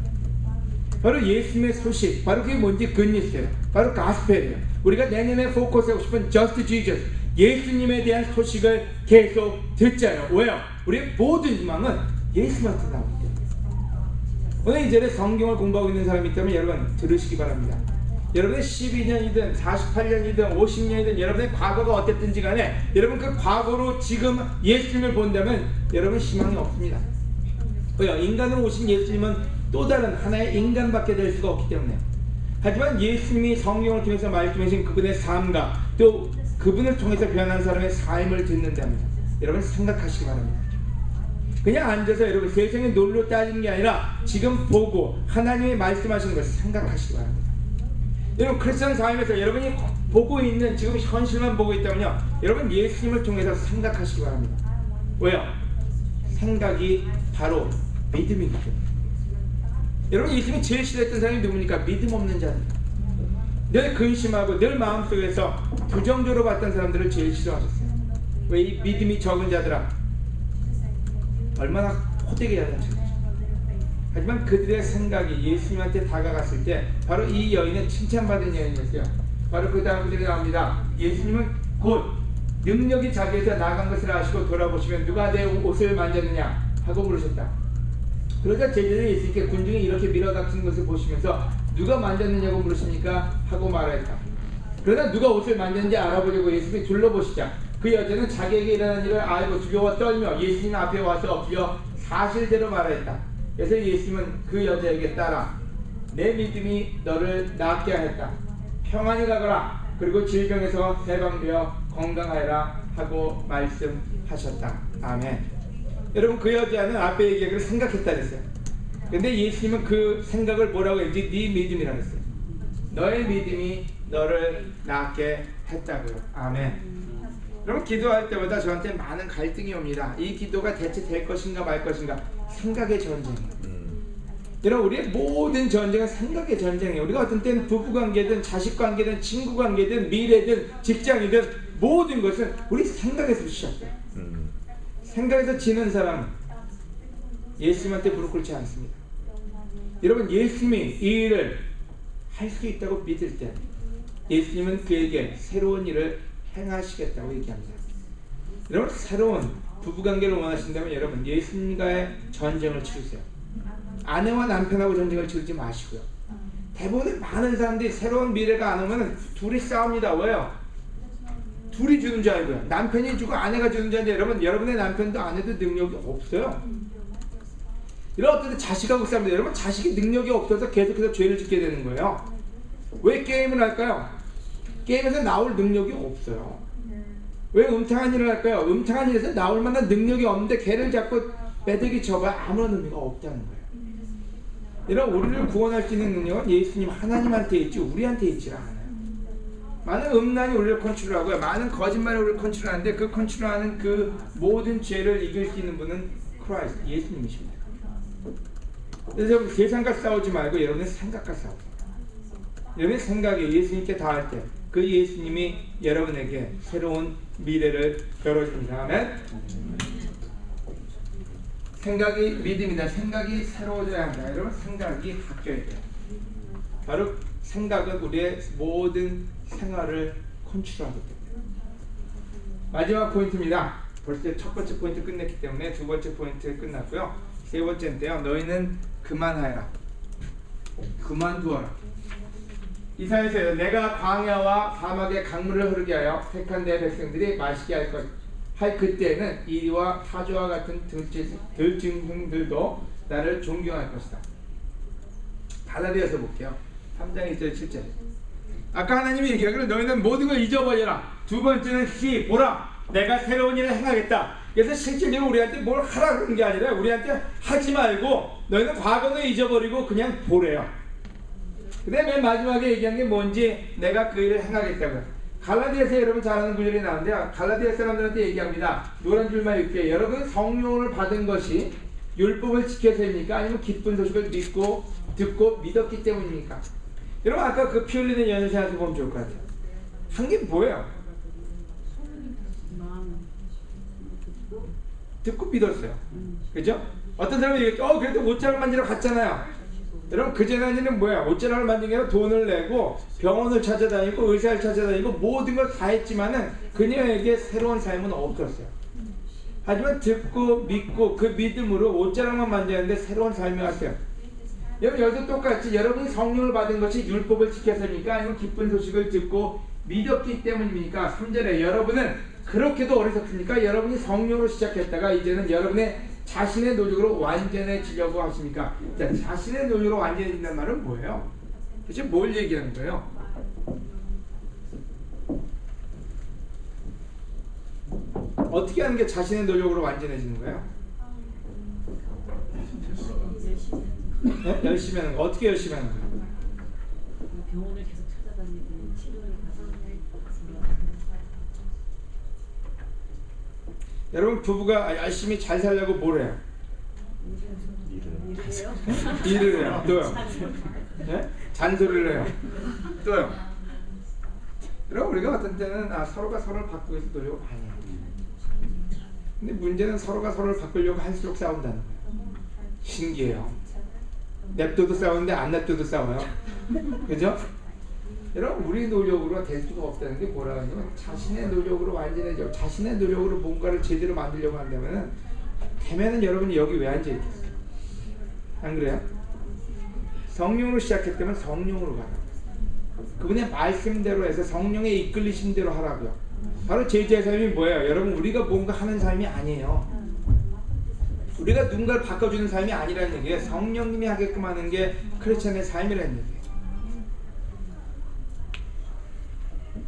바로 예수님의 소식, 바로 그게 뭔지 굿뉴스예요. 바로 가스펠이에요. 우리가 내년에 포커스하고 싶은 Just Jesus, 예수님에 대한 소식을 계속 듣자요. 왜요? 우리의 모든 희망은 예수한테 나옵니다. 오늘 이 절에 성경을 공부하고 있는 사람이 있다면 여러분 들으시기 바랍니다. 여러분의 12년이든 48년이든 50년이든 여러분의 과거가 어땠든지 간에 여러분 그 과거로 지금 예수님을 본다면 여러분 희망이 없습니다. 왜요? 인간으로 오신 예수님은 또 다른 하나의 인간밖에 될 수가 없기 때문에. 하지만 예수님이 성경을 통해서 말씀하신 그분의 삶과 또 그분을 통해서 변한 사람의 삶을 듣는다면 여러분 생각하시기 바랍니다. 그냥 앉아서 여러분 세상의 놀로 따지는 게 아니라 지금 보고 하나님이 말씀하시는 것을 생각하시기 바랍니다. 여러분 크리스천 삶에서 여러분이 보고 있는 지금 현실만 보고 있다면요, 여러분 예수님을 통해서 생각하시기 바랍니다. 왜요? 생각이 바로 믿음이기 때문에. 여러분 예수님이 제일 싫어했던 사람이 누굽니까? 믿음 없는 자입니다. 늘 근심하고 늘 마음속에서 부정적으로 봤던 사람들을 제일 싫어하셨어요. 왜? 이 믿음이 적은 자들아, 얼마나 호되게 하는 자들이죠. 하지만 그들의 생각이 예수님한테 다가갔을 때 바로 이 여인은 칭찬받은 여인이었어요. 바로 그 다음 구절에 나옵니다. 예수님은 곧 능력이 자기에서 나간 것을 아시고 돌아보시면 누가 내 옷을 만졌느냐 하고 물으셨다. 그러자 제자들이 예수님께 군중이 이렇게 밀어닥치는 것을 보시면서 누가 만졌느냐고 물으십니까? 하고 말하였다. 그러나 누가 옷을 만졌는지 알아보려고 예수님이 둘러보시자 그 여자는 자기에게 일어난 일을 알고 두려워 떨며 예수님 앞에 와서 엎드려 사실대로 말하였다. 그래서 예수님은 그 여자에게 따라 내 믿음이 너를 낫게 하였다. 평안히 가거라. 그리고 질병에서 해방되어 건강하여라 하고 말씀하셨다. 아멘. 여러분 그 여자는 앞에 얘기하기를 생각했다 그랬어요. 근데 예수님은 그 생각을 뭐라고 했지? 네 믿음이라고 했어요. 너의 믿음이 너를 낫게 했다고요. 아멘. 여러분 기도할 때마다 저한테 많은 갈등이 옵니다. 이 기도가 대체 될 것인가 말 것인가. 생각의 전쟁이에요. 여러분 우리의 모든 전쟁은 생각의 전쟁이에요. 우리가 어떤 때는 부부관계든 자식관계든 친구관계든 미래든 직장이든 모든 것은 우리 생각에서 시작돼요. 생각에서 지는 사람은 예수님한테 무릎 꿇지 않습니다. 여러분 예수님이 이 일을 할 수 있다고 믿을 때 예수님은 그에게 새로운 일을 행하시겠다고 얘기합니다. 여러분 새로운 부부관계를 원하신다면 여러분 예수님과의 전쟁을 치르세요. 아내와 남편하고 전쟁을 치르지 마시고요. 대부분의 많은 사람들이 새로운 미래가 안 오면 둘이 싸웁니다. 왜요? 둘이 주는 줄 알고요. 남편이 주고 아내가 주는 줄 알는데 여러분 여러분의 남편도 아내도 능력이 없어요. 이런 어떤 자식하고 싸웁니다. 여러분 자식이 능력이 없어서 계속해서 죄를 짓게 되는 거예요. 왜 게임을 할까요? 게임에서 나올 능력이 없어요. 왜 음탕한 일을 할까요? 음탕한 일에서 나올 만한 능력이 없는데 개를 잡고 빼대기 쳐봐야 아무런 의미가 없다는 거예요. 여러분 우리를 구원할 수 있는 능력은 예수님 하나님한테 있지 우리한테 있지 않아요. 많은 음란이 우리를 컨트롤하고요. 많은 거짓말이 우리를 컨트롤하는데 그 컨트롤하는 그 모든 죄를 이길 수 있는 분은 크라이스트, 예수님이십니다. 그래서 세상과 싸우지 말고 여러분의 생각과 싸우세요. 여러분의 생각이 예수님께 닿을 때 그 예수님이 여러분에게 새로운 미래를 열어줍니다. 아멘. 생각이 믿음이다. 생각이 새로워져야 한다. 여러분 생각이 바뀌어야 돼요. 바로 생각은 우리의 모든 생활을 컨트롤하기 때문에. 마지막 포인트입니다. 벌써 첫 번째 포인트 끝냈기 때문에 두 번째 포인트 끝났고요. 세 번째인데요. 너희는 그만하여라. 그만두어라. 이사야서에 내가 광야와 사막에 강물을 흐르게 하여 택한 내 백성들이 마시게 할 것. 할 그때는 이리와 타조와 같은 들짐승들도 나를 존경할 것이다. 갈라디아서 볼게요. 3장 1절 7절. 아까 하나님이 얘기하기를 너희는 모든 걸 잊어버려라. 두 번째는 보라 내가 새로운 일을 행하겠다. 그래서 실질적으로 우리한테 뭘 하라 그런 게 아니라 우리한테 하지 말고 너희는 과거는 잊어버리고 그냥 보래요. 근데 맨 마지막에 얘기한 게 뭔지 내가 그 일을 행하겠다고요. 갈라디아서 여러분 잘 아는 구절이 나오는데요. 갈라디아 사람들한테 얘기합니다. 노란 줄만 읽게. 여러분 성령을 받은 것이 율법을 지켜서입니까? 아니면 기쁜 소식을 믿고 듣고 믿었기 때문입니까? 여러분 아까 그 피 흘리는 여인 생각해 보면 좋을 것 같아요. 한 게 뭐예요? 듣고 믿었어요. 그죠? 어떤 사람이 얘기했죠. 그래도 옷장을 만지러 갔잖아요. 여러분 그전에는 뭐야? 옷자락을 만든 게 아니라 돈을 내고 병원을 찾아다니고 의사를 찾아다니고 모든 걸 다 했지만은 그녀에게 새로운 삶은 없었어요. 하지만 듣고 믿고 그 믿음으로 옷자락만 만졌는데 새로운 삶이 왔어요. 여러분 여기도 똑같이 여러분이 성령을 받은 것이 율법을 지켜서입니까? 아니면 기쁜 소식을 듣고 믿었기 때문입니까? 3절에 여러분은 그렇게도 어리석습니까? 여러분이 성령으로 시작했다가 이제는 여러분의 자신의 노력으로 완전해지려고 하십니까? 자, 자신의 노력으로 완전해진다는 말은 뭐예요? 도대체 뭘 얘기하는 거예요? 어떻게 하는 게 자신의 노력으로 완전해지는 거예요? 네? 열심히 하는 거. 어떻게 열심히 하는 거예요? 병원을 계속 찾아다니고 치료를 받아서 여러분 부부가 열심히 잘 살려고 뭘 해요? 일을 해요. 또요? 네? 잔소리를 해요. 또요? 여러분 우리가 어떤 때는 서로가 서로를 바꾸기 위해서 노력을 많이 해요. 근데 문제는 서로가 서로를 바꾸려고 할수록 싸운다는 거예요. 신기해요. 냅둬도 싸우는데 안 냅둬도 싸워요. 그죠? 여러분 우리 노력으로 될 수가 없다는 게 뭐라 하냐면 자신의 노력으로 완전해져 자신의 노력으로 뭔가를 제대로 만들려고 한다면은 되면은 여러분이 여기 왜 앉아 있겠어요? 안 그래요? 성령으로 시작했다면 성령으로 가라. 그분의 말씀대로 해서 성령의 이끌리신 대로 하라고요. 바로 제자의 삶이 뭐예요? 여러분 우리가 뭔가 하는 삶이 아니에요. 우리가 누군가를 바꿔주는 삶이 아니라는 얘기예요. 성령님이 하게끔 하는 게 크리스천의 삶이라는 얘기예요.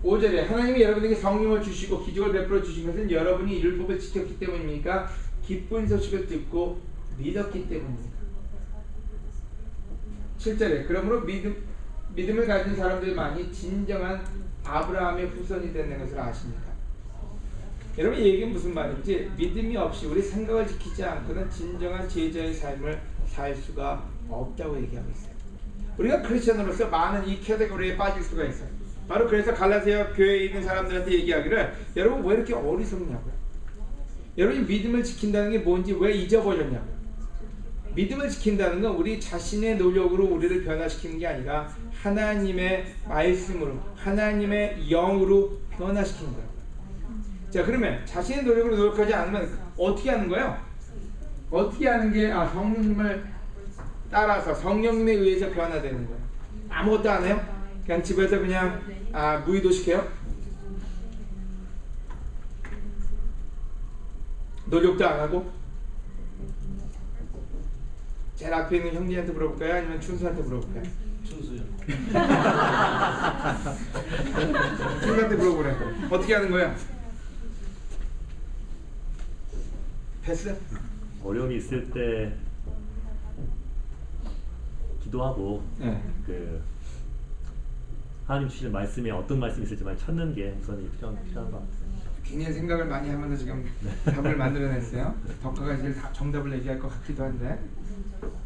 5절에 하나님이 여러분에게 성령을 주시고 기적을 베풀어 주신 것은 여러분이 율법을 지켰기 때문입니까? 기쁜 소식을 듣고 믿었기 때문입니다. 7절에 그러므로 믿음을 가진 사람들만이 진정한 아브라함의 후손이 되는 것을 아십니까? 여러분 이 얘기는 무슨 말인지 믿음이 없이 우리 생각을 지키지 않고는 진정한 제자의 삶을 살 수가 없다고 얘기하고 있어요. 우리가 크리스천으로서 많은 이 카테고리에 빠질 수가 있어요. 바로 그래서 갈라디아 교회에 있는 사람들한테 얘기하기를 여러분 왜 이렇게 어리석냐고요. 여러분이 믿음을 지킨다는 게 뭔지 왜 잊어버렸냐고요. 믿음을 지킨다는 건 우리 자신의 노력으로 우리를 변화시키는 게 아니라 하나님의 말씀으로 하나님의 영으로 변화시키는 거예요. 자 그러면 자신의 노력으로 노력하지 않으면 어떻게 하는 거예요? 어떻게 하는 게 성령님을 따라서 성령님에 의해서 변화되는 거예요. 아무것도 안 해요? 그냥 집에서 그냥 무의도식해요? 노력도 안 하고? 제일 앞에 있는 형제한테 물어볼까요? 아니면 춘수한테 물어볼까요? 춘수요. 춘수한테 물어보래. 어떻게 하는 거야? 패스? 어려움이 있을 때 기도하고 네. 하나님 주시는 말씀에 어떤 말씀이 있을지만 찾는 게 우선이 필요한 것 같아요. 굉장히 생각을 많이 하면서 지금 답을 만들어냈어요. 덕화가 이제 정답을 얘기할 것 같기도 한데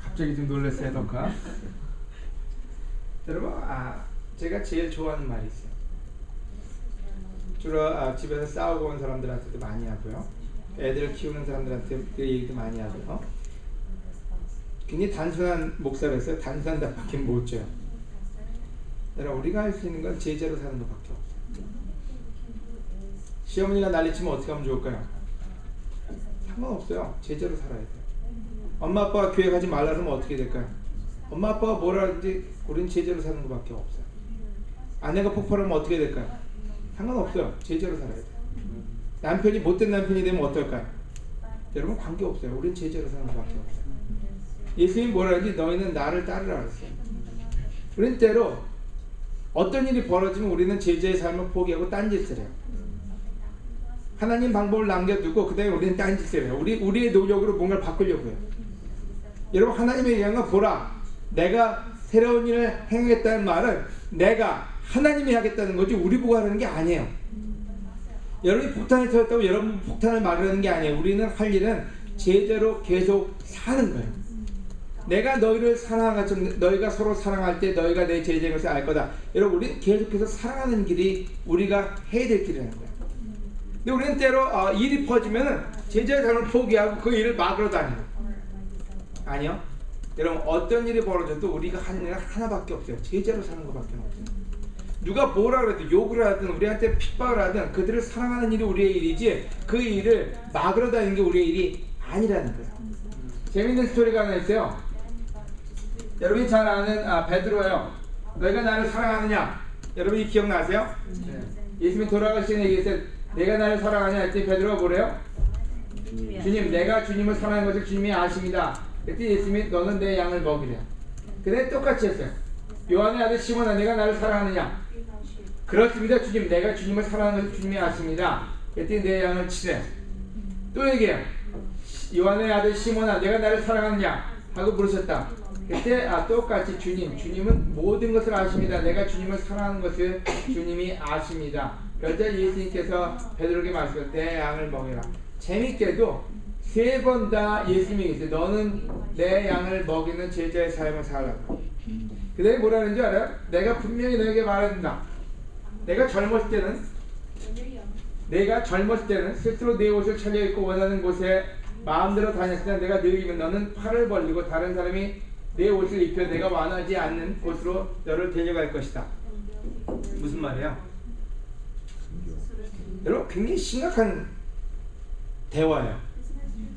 갑자기 좀 놀랐어요, 덕화. 여러분, 제가 제일 좋아하는 말이 있어요. 주로 집에서 싸우고 온 사람들한테도 많이 하고요. 애들을 키우는 사람들한테 그 얘기도 많이 하고요. 굉장히 단순한 목사를 했어요. 단순한 답밖에 못 줘요. 여러분, 우리가 할 수 있는 건 제자로 사는 것밖에 없어요. 시어머니가 난리치면 어떻게 하면 좋을까요? 상관없어요. 제자로 살아야 돼요. 엄마 아빠가 교회 가지 말라 그러면 어떻게 될까요? 엄마 아빠가 뭐라 하든지 우리는 제자로 사는 것밖에 없어요. 아내가 폭발하면 어떻게 될까요? 상관없어요. 제자로 살아야 돼요. 남편이 못된 남편이 되면 어떨까요? 여러분 관계없어요. 우리는 제자로 사는 것밖에 없어요. 예수님이 뭐라 하지? 너희는 나를 따르라 그랬어요. 우리는 때로 어떤 일이 벌어지면 우리는 제자의 삶을 포기하고 딴짓을 해요. 하나님 방법을 남겨두고 그 다음에 우리는 딴짓을 해요. 우리의 노력으로 뭔가를 바꾸려고 해요. 여러분 하나님의 얘기한 건 보라. 내가 새로운 일을 행하겠다는 말은 내가 하나님이 하겠다는 거지 우리 보고 하는 게 아니에요. 여러분이 폭탄에 터졌다고 여러분 폭탄을 막으려는 게 아니에요. 우리는 할 일은 제대로 계속 사는 거예요. 내가 너희를 사랑한 것처럼 너희가 서로 사랑할 때 너희가 내 제자인 것을 알 거다. 여러분 우리는 계속해서 사랑하는 길이 우리가 해야 될 길이라는 거예요. 근데 우리는 때로 일이 퍼지면 제자의 삶을 포기하고 그 일을 막으러 다녀요. 아니요. 여러분 어떤 일이 벌어져도 우리가 하는 일은 하나밖에 없어요. 제자로 사는 것밖에 없어요. 누가 뭐라 그래도 욕을 하든 우리한테 핍박을 하든 그들을 사랑하는 일이 우리의 일이지 그 일을 막으러 다니는 게 우리의 일이 아니라는 거예요. 재밌는 스토리가 하나 있어요. 여러분이 잘 아는 베드로예요. 너희가 나를 사랑하느냐? 여러분이 기억나세요? 네. 예수님이 돌아가시는 얘기했어요. 내가 나를 사랑하냐 했더니 베드로가 뭐래요? 주님, 내가 주님을 사랑하는 것을 주님이 아십니다. 그랬더니 예수님이 너는 내 양을 먹이래. 근데 똑같이 했어요. 요한의 아들 시몬아, 내가 나를 사랑하느냐? 그렇습니다 주님, 내가 주님을 사랑하는 것을 주님이 아십니다. 그랬더니 내 양을 치래. 또 얘기해요. 요한의 아들 시몬아, 내가 나를 사랑하느냐? 하고 물으셨다. 그때 똑같이 주님은 모든 것을 아십니다. 내가 주님을 사랑하는 것을 주님이 아십니다. 그러자 예수님께서 베드로에게 말씀하셨어요. 내 양을 먹여라. 재밌게도 3번 다 예수님이 있어요. 너는 내 양을 먹이는 제자의 삶을 살라고. 그 다음에 뭐라 그러는지 알아요? 내가 분명히 너에게 말한다. 내가 젊었을 때는 스스로 내 옷을 차려입고 원하는 곳에 마음대로 다녔을 때 내가 늙으면 너는 팔을 벌리고 다른 사람이 내 옷을 입혀 내가 원하지 않는 곳으로 너를 데려갈 것이다. 무슨 말이에요? 여러분 굉장히 심각한 대화예요.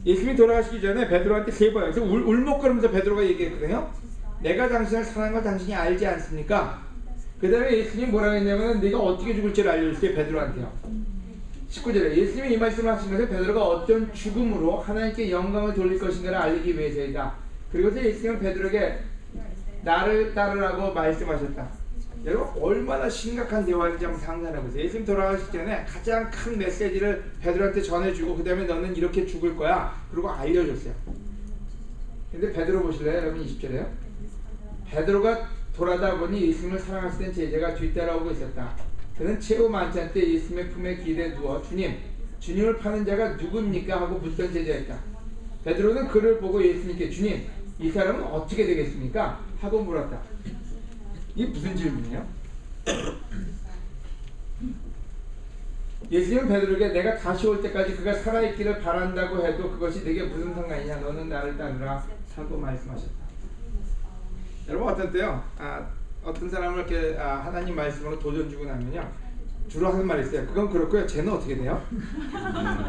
예수님이 돌아가시기 전에 베드로한테 3번 그래서 울먹거리면서 베드로가 얘기했거든요. 내가 당신을 사랑하는 걸 당신이 알지 않습니까? 그 다음에 예수님이 뭐라고 했냐면 네가 어떻게 죽을지를 알려줄게 베드로한테요. 19절에 예수님이 이 말씀을 하신 것은 베드로가 어떤 죽음으로 하나님께 영광을 돌릴 것인가를 알리기 위해서이다. 그리고서 예수님은 베드로에게 나를 따르라고 말씀하셨다. 여러분 얼마나 심각한 대화인지 한번 상상해보세요. 예수님 돌아가시기 전에 가장 큰 메시지를 베드로한테 전해주고 그 다음에 너는 이렇게 죽을 거야. 그리고 알려줬어요. 근데 베드로 보실래요? 여러분 20절에요. 베드로가 돌아다 보니 예수님을 사랑하시던 제자가 뒤따라오고 있었다. 그는 최후 만찬 때 예수님의 품에 기대 누워 주님을 파는 자가 누굽니까? 하고 묻던 제자였다. 베드로는 그를 보고 예수님께 주님, 이 사람은 어떻게 되겠습니까? 하고 물었다. 이게 무슨 질문이에요? 예수님은 베드로에게 내가 다시 올 때까지 그가 살아있기를 바란다고 해도 그것이 내게 무슨 상관이냐? 너는 나를 따르라 하고 말씀하셨다. 여러분 어떤 때요? 어떤 사람을 이렇게 하나님 말씀으로 도전 주고 나면요 주로 하는 말이 있어요. 그건 그렇고요. 쟤는 어떻게 돼요?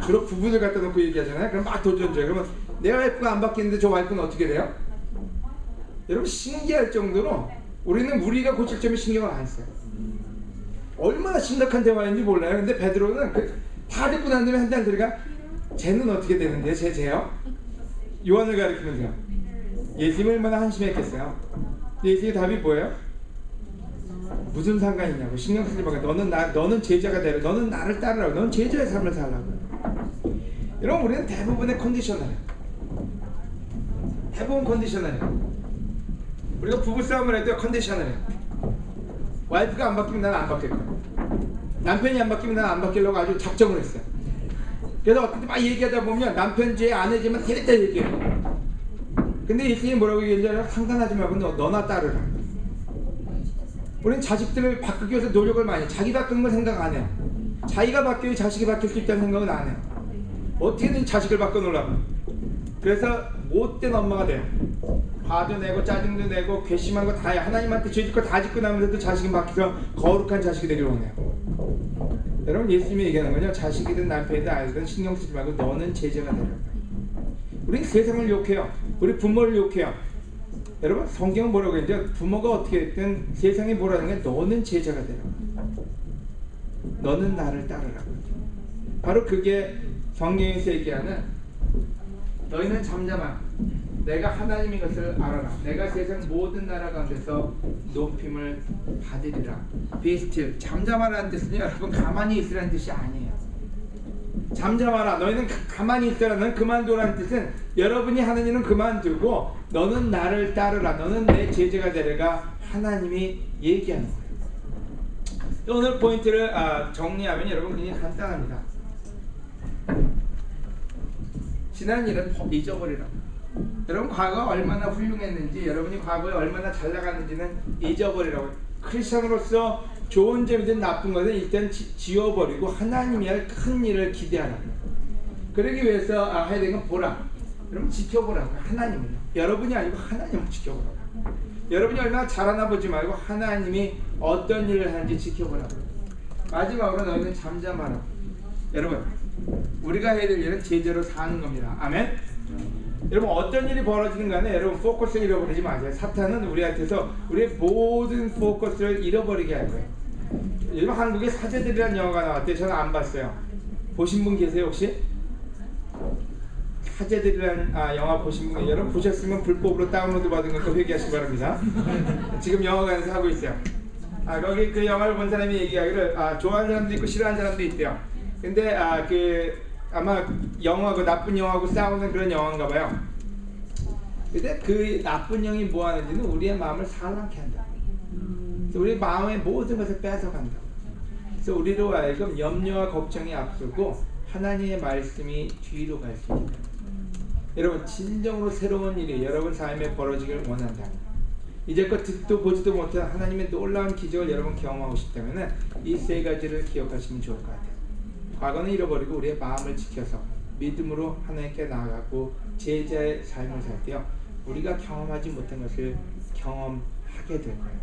주로 부부들 갖다 놓고 얘기하잖아요. 그럼 막 도전 줘요. 그러면 내 와이프가 안 바뀌는데 저 와이프는 어떻게 돼요? 여러분 신기할 정도로 우리가 고칠 점에 신경을 안 써요. 얼마나 심각한 대화인지 몰라요. 근데 베드로는 다 듣고 난 다음에 한 달 들어가 쟤는 어떻게 되는데 쟤요? 요한을 가리키면서요. 예수님이 얼마나 한심했겠어요. 예수님의 답이 뭐예요? 무슨 상관이냐고 신경 쓰지 말고 너는 제자가 되라. 너는 나를 따르라고. 너는 제자의 삶을 살라고. 여러분 우리는 대부분의 컨디셔너예요. 대부분 컨디셔너예요. 우리가 부부싸움을 해도 컨디셔너예요. 와이프가 안 바뀌면 나는 안 바뀔 거야. 남편이 안 바뀌면 나는 안 바뀌려고 아주 작정을 했어요. 그래서 어떻게 막 얘기하다 보면 남편 죄 아내지만 데리다 얘기해요. 근데 예수님이 뭐라고 얘기하냐면 상관하지 말고 너나 따르라. 우리는 자식들을 바꾸기 위해서 노력을 많이 해요. 자기 바꾸는 걸 생각 안 해요. 자기가 바뀌어야 자식이 바뀔 수 있다는 생각은 안 해요. 어떻게든 자식을 바꿔놓으려고. 그래서 못된 엄마가 돼요. 화도 내고 짜증도 내고 괘씸한 거 다 해요. 하나님한테 죄 짓고 다 짓고 나면서도 자식이 바뀌어서 거룩한 자식이 되기로 하네요. 여러분 예수님이 얘기하는 건요. 자식이든 남편이든 아이든 신경 쓰지 말고 너는 제자가 되라. 우리 세상을 욕해요. 우리 부모를 욕해요. 여러분 성경은 뭐라고 했죠? 부모가 어떻게 했든 세상이 뭐라는 게 너는 제자가 되라. 너는 나를 따르라고. 바로 그게 성경에서 얘기하는 너희는 잠잠하라. 내가 하나님인 것을 알아라. 내가 세상 모든 나라 가운데서 높임을 받으리라. Be still. 잠잠하라는 뜻은요. 여러분 가만히 있으라는 뜻이 아니에요. 잠잠하라. 너희는 가만히 있어라. 너는 그만두라는 뜻은 여러분이 하는 일은 그만두고 너는 나를 따르라. 너는 내 제자가 되리라. 하나님이 얘기하는 거예요. 오늘 포인트를 정리하면 여러분 굉장히 간단합니다. 지난 일은 잊어버리라고. 여러분 과거가 얼마나 훌륭했는지 여러분이 과거에 얼마나 잘 나갔는지는 잊어버리라고. 크리스천으로서 좋은 점이든 나쁜 것은 일단 지워버리고 하나님이 할 큰 일을 기대하라. 그러기 위해서 해야 되는 건 보라. 여러분 지켜보라고. 하나님을요. 여러분이 아니고 하나님을 지켜보라고. 여러분이 얼마나 잘하나 보지 말고 하나님이 어떤 일을 하는지 지켜보라고. 마지막으로 너희는 잠잠하라고. 여러분 우리가 해야 될 일은 제대로 사는 겁니다. 아멘. 여러분 어떤 일이 벌어지는 간에 여러분 포커스를 잃어버리지 마세요. 사탄은 우리한테서 우리의 모든 포커스를 잃어버리게 할 거예요. 요즘 한국에 사제들이라는 영화가 나왔대요. 저는 안 봤어요. 보신 분 계세요 혹시? 사제들이라는 영화 보신 분, 여러분 보셨으면 불법으로 다운로드 받은 것도 회개하시기 바랍니다. 지금 영화관에서 하고 있어요. 거기 그 영화를 본 사람이 얘기하기를 좋아하는 사람도 있고 싫어하는 사람도 있대요. 근데 아마 영화 그 나쁜 영화하고 싸우는 그런 영화인가 봐요. 근데 그 나쁜 영이 뭐 하는지는 우리의 마음을 산란케 한다. 그래서 우리 마음의 모든 것을 뺏어간다. 그래서 우리로 하여금 염려와 걱정이 앞서고 하나님의 말씀이 뒤로 갈 수 있다. 여러분 진정으로 새로운 일이 여러분 삶에 벌어지길 원한다. 이제껏 듣도 보지도 못한 하나님의 놀라운 기적을 여러분 경험하고 싶다면 이 세 가지를 기억하시면 좋을 것 같아요. 과거는 잃어버리고 우리의 마음을 지켜서 믿음으로 하나님께 나아가고 제자의 삶을 살 때요 우리가 경험하지 못한 것을 경험하게 될 거예요.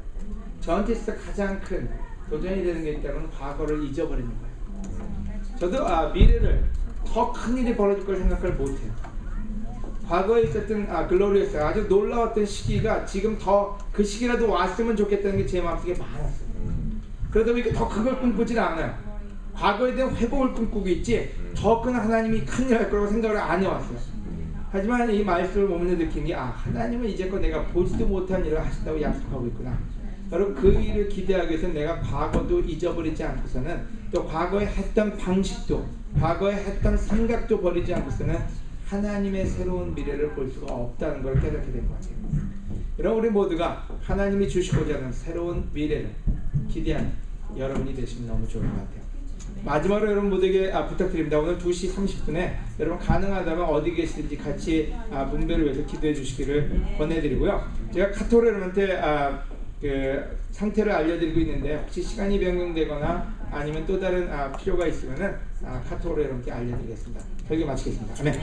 저한테 있어 가장 큰 도전이 되는 게 있다면 과거를 잊어버리는 거예요. 저도 미래를 더 큰 일이 벌어질 걸 생각을 못해요. 과거에 있었던 글로리어스 아주 놀라웠던 시기가 지금 더 그 시기라도 왔으면 좋겠다는 게 제 마음속에 많았어요. 그러다 보니까 더 그걸 꿈꾸질 않아요. 과거에 대한 회복을 꿈꾸고 있지 더 큰 하나님이 큰 일을 할 거라고 생각을 안 해왔어요. 하지만 이 말씀을 보면서 느낀 게 하나님은 이제껏 내가 보지도 못한 일을 하신다고 약속하고 있구나. 여러분 그 일을 기대하기 위해서 내가 과거도 잊어버리지 않고서는 또 과거에 했던 방식도 과거에 했던 생각도 버리지 않고서는 하나님의 새로운 미래를 볼 수가 없다는 걸 깨닫게 된 것 같아요. 여러분 우리 모두가 하나님이 주시고자 하는 새로운 미래를 기대하는 여러분이 되시면 너무 좋을 것 같아요. 마지막으로 여러분 모두에게 부탁드립니다. 오늘 2시 30분에 여러분 가능하다면 어디 계시든지 같이 분배를 위해서 기도해 주시기를 권해드리고요. 제가 카톡으로 여러분한테 그 상태를 알려드리고 있는데 혹시 시간이 변경되거나 아니면 또 다른 필요가 있으면은 카톡으로 여러분께 알려드리겠습니다. 설교 마치겠습니다. 아멘.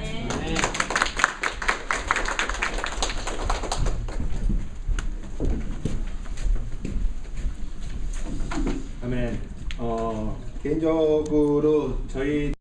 아멘. 개인적으로 저희